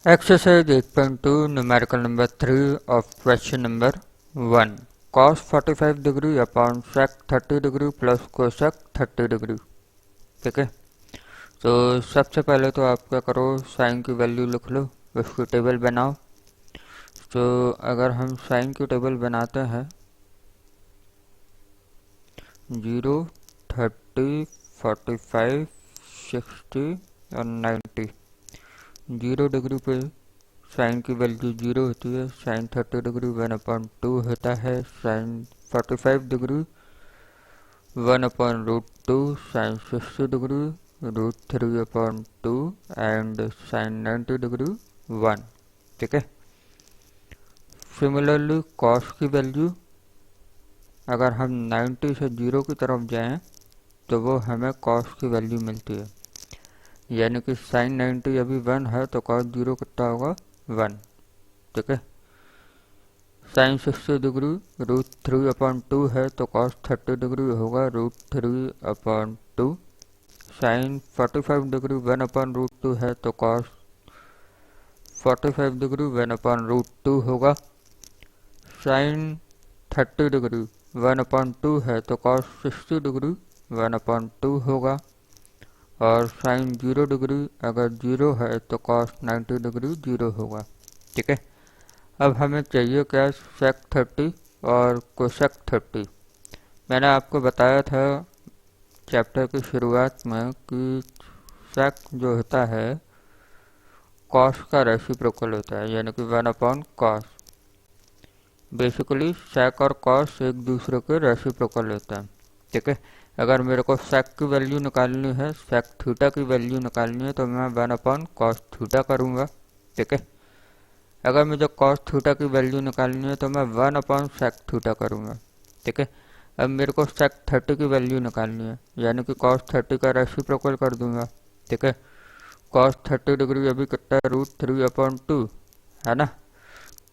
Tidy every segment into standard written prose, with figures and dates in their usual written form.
Exercise 8.2 numerical number 3 of question number 1 cos 45 degree upon sec 30 degree plus cosec 30 degree। ठीक है, तो सबसे पहले तो आप क्या करो, साइन की वैल्यू लिख लो, उसकी टेबल बनाओ। तो अगर हम साइन की टेबल बनाते हैं 0, 30, 45, 60 और 90। 0 डिग्री पे साइन की वैल्यू 0 होती है, साइन 30 डिग्री 1/2 होता है, sine 45 degree 1/√2, sine 60 degree √3/2 and sine 90 degree 1। ठीक है, सिमिलरली कॉस की वैल्यू अगर हम 90 से 0 की तरफ जाएं तो वो हमें कॉस की वैल्यू मिलती है, यानी कि साइन 90 अभी 1 है तो कॉस 0 कितना होगा 1। ठीक है, साइन 60 डिग्री √3/2 है तो कॉस 30 डिग्री होगा √3/2। साइन 45 डिग्री 1/√2 है तो कॉस 45 डिग्री 1/√2 होगा। साइन 30 डिग्री 1/2 है तो कॉस 60 डिग्री 1/2 होगा। और साइन 0 डिग्री अगर 0 है तो कॉस 90 डिग्री 0 होगा। ठीक है, अब हमें चाहिए क्या, सेक 30 और कोसेक 30। मैंने आपको बताया था चैप्टर की शुरुआत में कि सेक जो होता है कॉस का रेसिप्रोकल होता है, यानी कि 1/cos। बेसिकली सेक और कॉस एक दूसरे के रेसिप्रोकल होते हैं। ठीक है, अगर मेरे को सेक की वैल्यू निकालनी है, सेक थीटा की वैल्यू निकालनी है तो मैं 1/cos थीटा करूँगा। ठीक है, अगर मुझे cos थीटा की वैल्यू निकालनी है तो मैं 1/sec थीटा करूँगा। ठीक है, अब मेरे को sec 30 की वैल्यू निकालनी है, यानी कि cos 30 का रेसिप्रोकल कर दूंगा। ठीक है, cos 30 डिग्री अभी कितना है, √3/2 है ना,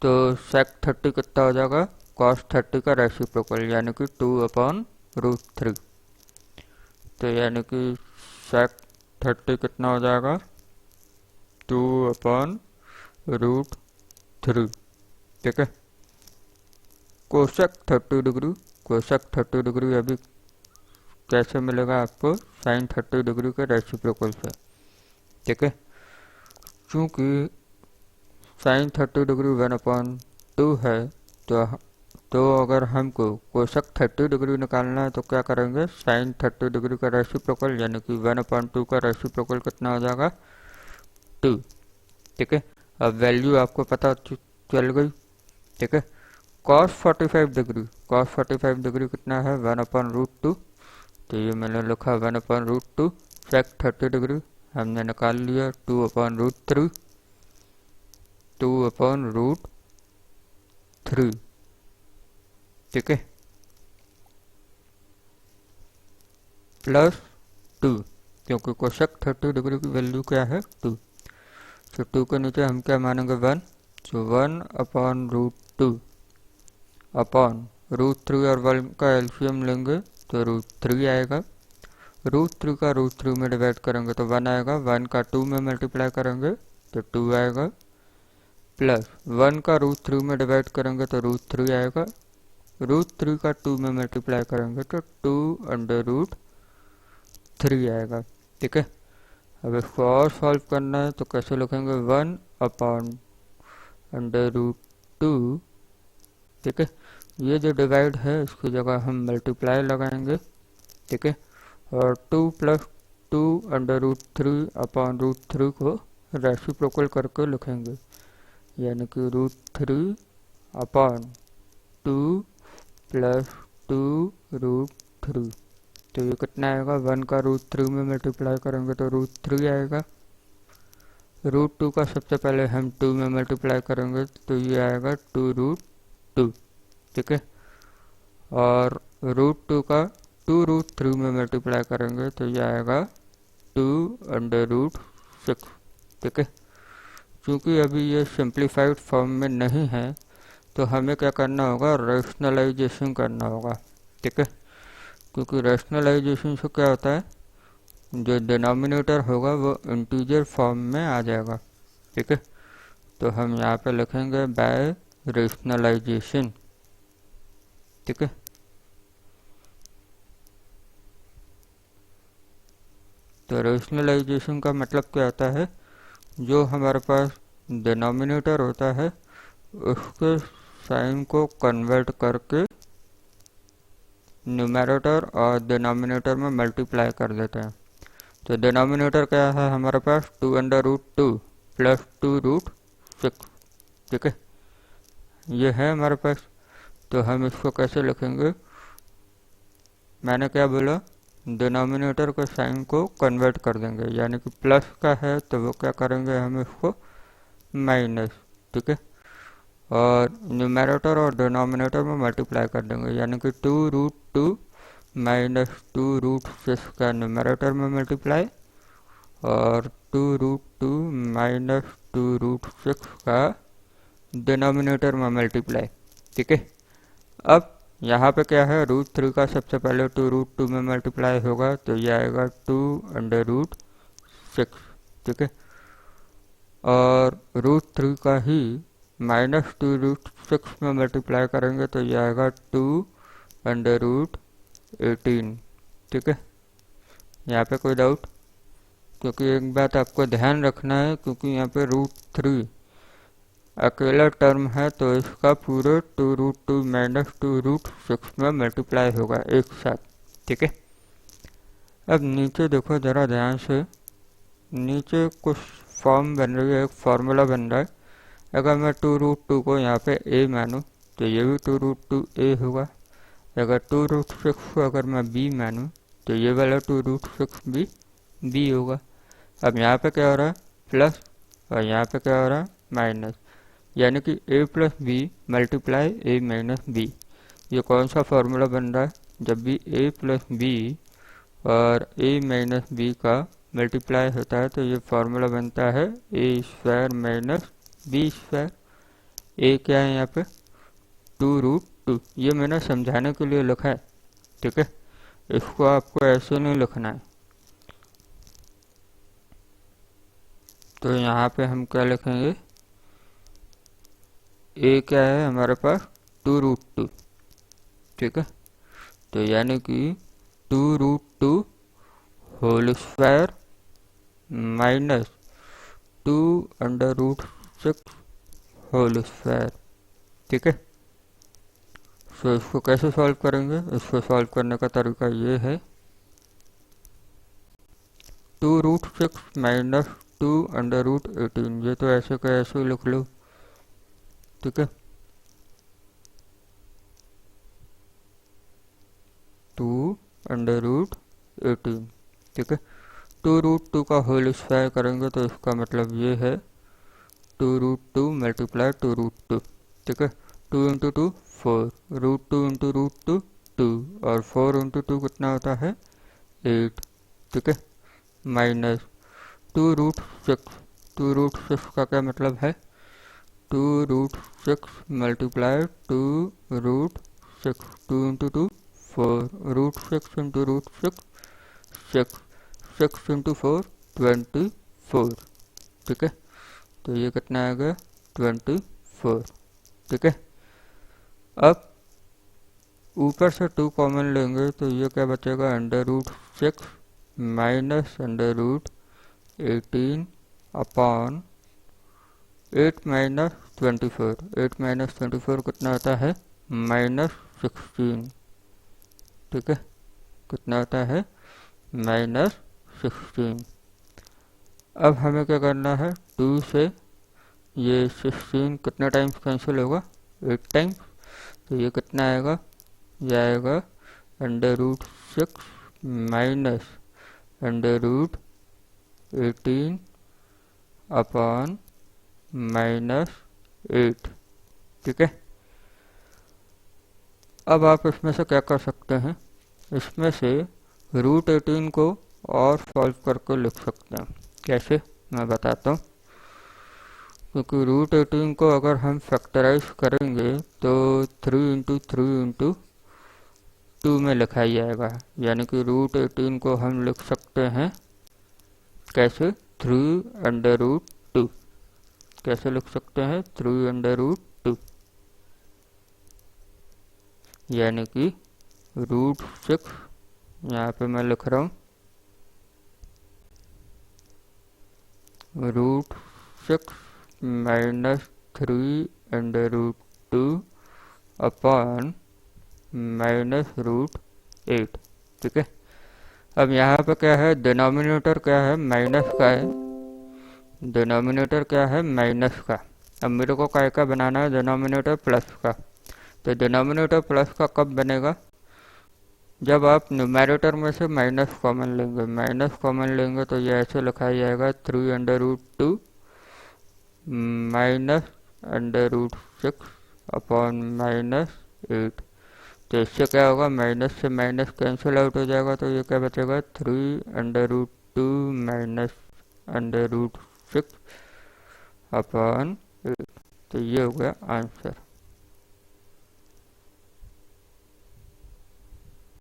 तो sec 30 कितना हो जाएगा, cos 30 का रेसिप्रोकल यानी कि 2/√3। तो यानी कि sec 30 कितना हो जाएगा, 2/√3। ठीक है, कोसेक 30 डिग्री, कोसेक 30 डिग्री अभी कैसे मिलेगा आपको, साइन 30 डिग्री के रेसिप्रोकल से। ठीक है, चूंकि साइन 30 डिग्री 1/2 है तो अगर हमको कोसेक 30 डिग्री निकालना है तो क्या करेंगे, साइन 30 डिग्री का रेसिप्रोकल यानी कि 1/2 का रेसिप्रोकल कितना हो जाएगा, 2। ठीक है, अब वैल्यू आपको पता चल गई। ठीक है, cos 45 डिग्री, cos 45 डिग्री कितना है, 1/√2। तो ये मैंने लिखा 1/√2। sec 30 डिग्री हमने निकाल लिया 2/√3, 2/√3। ठीक है, प्लस 2, क्योंकि कोसेक 30 डिग्री की वैल्यू क्या है, 2। तो 2 के नीचे हम क्या मानेंगे, 1। तो 1/√2 अपॉन √3 और 1 का एलसीएम लेंगे तो √3 आएगा। √3 का √3 में डिवाइड करेंगे तो 1 आएगा, 1 का 2 में मल्टीप्लाई करेंगे तो 2 आएगा, प्लस 1 का √3 में डिवाइड करेंगे तो √3 आएगा, √3 का 2 में मल्टीप्लाई करेंगे तो 2/√3 आएगा। ठीक है, अब इसको और सॉल्व करना है तो कैसे लिखेंगे, 1/√2। ठीक है, ये जो डिवाइड है इसकी जगह हम मल्टीप्लाई लगाएंगे। ठीक है, और 2 + 2/√3/√3 को रेसिप्रोकल करके लिखेंगे, यानी कि √3/2 + 2√3। तो ये कितना आएगा, 1 का √3 में मल्टीप्लाई करेंगे तो √3 आएगा, √2 का सबसे पहले हम 2 में मल्टीप्लाई करेंगे तो ये आएगा 2√2। ठीक है, और √2 का 2√3 में मल्टीप्लाई करेंगे तो ये आएगा 2/6। ठीक है, क्योंकि अभी ये सिंप्लीफाइड फॉर्म में नहीं है तो हमें क्या करना होगा, रैशनलाइजेशन करना होगा। ठीक है, क्योंकि रैशनलाइजेशन से क्या होता है, जो डिनोमिनेटर होगा वो इंटीजर फॉर्म में आ जाएगा। ठीक है, तो हम यहाँ पे लिखेंगे बाय रेशनलाइजेशन। ठीक है, तो रेशनलाइजेशन का मतलब क्या होता है, जो हमारे पास डिनोमिनेटर होता है उसके साइन को कन्वर्ट करके न्यूमरेटर और डिनोमिनेटर में मल्टीप्लाई कर देते हैं। तो डिनोमिनेटर क्या है हमारे पास, 2√2 प्लस 2√6। ठीक है, ये है हमारे पास। तो हम इसको कैसे लिखेंगे, मैंने क्या बोला, डिनोमिनेटर के साइन को कन्वर्ट कर देंगे, यानी कि प्लस का है तो वो क्या करेंगे, हम इसको माइनस। ठीक है, और न्यूमरेटर और डिनोमिनेटर में मल्टीप्लाई कर देंगे, यानी कि 2√2 माइनस 2√6 का न्यूमरेटर में मल्टीप्लाई और 2√2 माइनस 2√6 का डिनोमिनेटर में मल्टीप्लाई। ठीक है, अब यहाँ पे क्या है, √3 का सबसे पहले 2√2 में मल्टीप्लाई होगा तो ये आएगा 2√6। ठीक है, और √3 का ही माइनस 2√6 में मल्टीप्लाई करेंगे तो ये आएगा 2√18। ठीक है, यहाँ पे कोई डाउट, क्योंकि एक बात आपको ध्यान रखना है, क्योंकि यहाँ पे √3 अकेला टर्म है तो इसका पूरे 2√2 माइनस 2√6 में मल्टीप्लाई होगा एक साथ। ठीक है, अब नीचे देखो जरा ध्यान से, नीचे कुछ फॉर्म बन रही है, एक फार्मूला बन रहा है। अगर मैं 2√2 को यहाँ पे a मानूँ तो ये भी 2√2 a होगा। अगर 2√6 को अगर मैं b मानूँ तो ये वाला 2√6 भी b होगा। अब यहाँ पे क्या हो रहा है, प्लस, और यहाँ पे क्या हो रहा है, माइनस, यानी कि a plus B multiply a minus B. ये कौन सा फार्मूला बन रहा है, जब भी a प्लस बी और a माइनस बी का मल्टीप्लाई होता है तो ये फार्मूला बनता है a² माइनस b²। a क्या है यहाँ पे, 2√2। ये मैंने समझाने के लिए लिखा है। ठीक है, इसको आपको ऐसे नहीं लिखना है। तो यहाँ पे हम क्या लिखेंगे, a क्या है हमारे पास, 2√2। ठीक है, तो यानी कि 2√2 whole square minus 2√6 whole square. ठीक है, तो इसको कैसे सॉल्व करेंगे, इसको सॉल्व करने का तरीका ये है, 2√6 माइनस 2√18, ये तो ऐसे का ऐसे लिख लो। ठीक है, 2√18। ठीक है, 2√2 का होल स्क्वायर करेंगे तो इसका मतलब ये है 2√2 मल्टीप्लाई 2√2। ठीक है, 2 इंटू 2 4, √2 इंटू √2 2, और 4 इंटू 2 कितना होता है 8। ठीक है, माइनस 2√6, 2√6 का क्या मतलब है, 2√6 मल्टीप्लाई 2√6, 2 इंटू 2 4, √6 इंटू √6 6, 6 इंटू 4 24। ठीक है, तो ये कितना आएगा 24। ठीक है, अब ऊपर से 2 कॉमन लेंगे तो ये क्या बचेगा, √6 माइनस √18 अपॉन 8 माइनस 24। 8 माइनस 24 कितना होता है, -16। ठीक है, कितना होता है, -16। अब हमें क्या करना है, 2 से ये 16 कितना टाइम्स कैंसिल होगा, 8 टाइम्स। तो ये कितना आएगा, ये आएगा √6 माइनस √18 अपॉन -8। ठीक है, अब आप इसमें से क्या कर सकते हैं, इसमें से √18 को और सॉल्व करके लिख सकते हैं। कैसे, मैं बताता हूँ। क्योंकि √18 को अगर हम फैक्टराइज करेंगे तो 3 इंटू 3 इंटू 2 में लिखा जाएगा, यानी कि √18 को हम लिख सकते हैं कैसे, 3√2। कैसे लिख सकते हैं, 3/√2, यानी कि √6, यहाँ पे मैं लिख रहा हूँ √6 माइनस 3/√2 अपॉन -√8। ठीक है, अब यहाँ पे क्या है, डिनोमिनेटर क्या है, माइनस का है, डिनोमिनेटर क्या है, माइनस का। अब मेरे को काय का बनाना है, डिनोमिनेटर प्लस का। तो डिनोमिनेटर प्लस का कब बनेगा, जब आप न्यूमैरेटर में से माइनस कॉमन लेंगे। माइनस कॉमन लेंगे तो ये ऐसे लिखा जाएगा 3/√2 -√6 अपॉन -8। तो इससे क्या होगा, माइनस से माइनस कैंसिल आउट हो जाएगा, तो ये क्या बचेगा, 3/√2 -√6 अपॉन 8। तो ये हो गया आंसर।